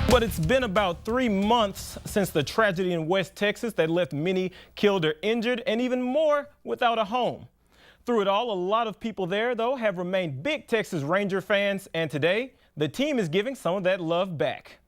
But it's been about 3 months since the tragedy in West Texas that left many killed or injured and even more without a home. Through it all, a lot of people there, though, have remained big Texas Ranger fans, and today the team is giving some of that love back.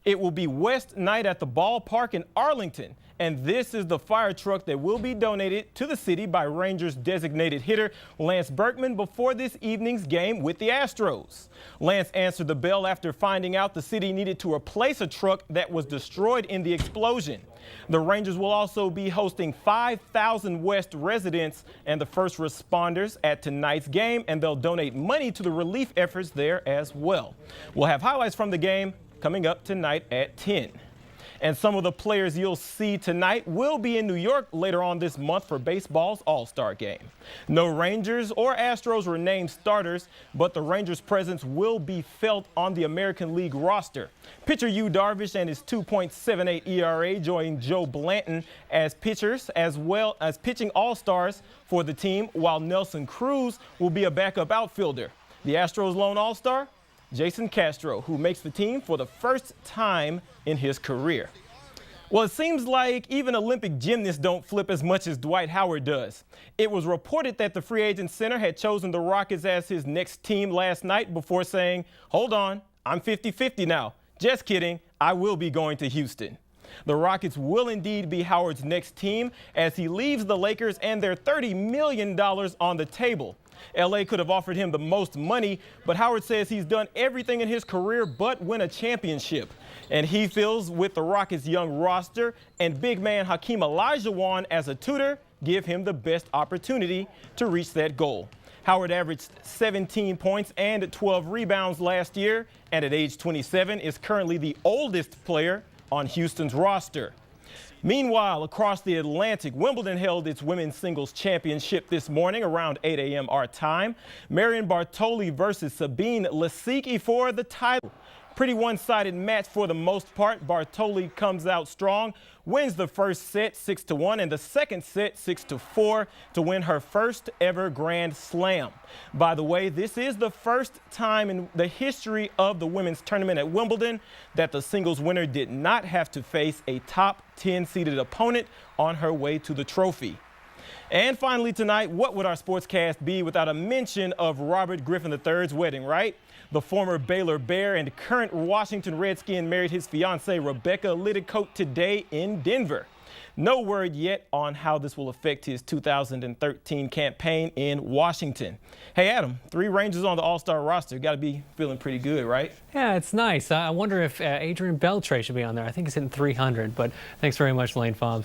It will be West night at the ballpark in Arlington, and this is the fire truck that will be donated to the city by Rangers designated hitter Lance Berkman before this evening's game with the Astros. Lance answered the bell after finding out the city needed to replace a truck that was destroyed in the explosion. The Rangers will also be hosting 5,000 West residents and the first responders at tonight's game, and they'll donate money to the relief efforts there as well. We'll have highlights from the game coming up tonight at 10. And some of the players you'll see tonight will be in New York later on this month for baseball's All-Star game. No Rangers or Astros were named starters, but the Rangers' presence will be felt on the American League roster. Pitcher Yu Darvish and his 2.78 ERA join Joe Blanton as pitchers as well as pitching All-Stars for the team, while Nelson Cruz will be a backup outfielder. The Astros' lone All-Star, Jason Castro, who makes the team for the first time in his career. Well, it seems like even Olympic gymnasts don't flip as much as Dwight Howard does. It was reported that the free agent center had chosen the Rockets as his next team last night before saying, "Hold on, I'm 50-50 now. Just kidding, I will be going to Houston." The Rockets will indeed be Howard's next team as he leaves the Lakers and their $30 million on the table. LA could have offered him the most money, but Howard says he's done everything in his career but win a championship. And he feels with the Rockets' young roster and big man Hakeem Olajuwon as a tutor give him the best opportunity to reach that goal. Howard averaged 17 points and 12 rebounds last year, and at age 27 is currently the oldest player on Houston's roster. Meanwhile, across the Atlantic, Wimbledon held its women's singles championship this morning around 8 a.m. our time. Marion Bartoli versus Sabine Lisicki for the title. Pretty one-sided match for the most part. Bartoli comes out strong, wins the first set 6-1 and the second set 6-4 to win her first ever Grand Slam. By the way, this is the first time in the history of the women's tournament at Wimbledon that the singles winner did not have to face a top 10 seeded opponent on her way to the trophy. And finally tonight, what would our Sportscast be without a mention of Robert Griffin III's wedding, right? The former Baylor Bear and current Washington Redskin married his fiancée Rebecca Liddicoat today in Denver. No word yet on how this will affect his 2013 campaign in Washington. Hey, Adam, 3 Rangers on the All-Star roster. Got to be feeling pretty good, right? Yeah, it's nice. I wonder if Adrian Beltre should be on there. I think he's hitting 300, but thanks very much, Lane Fobbs.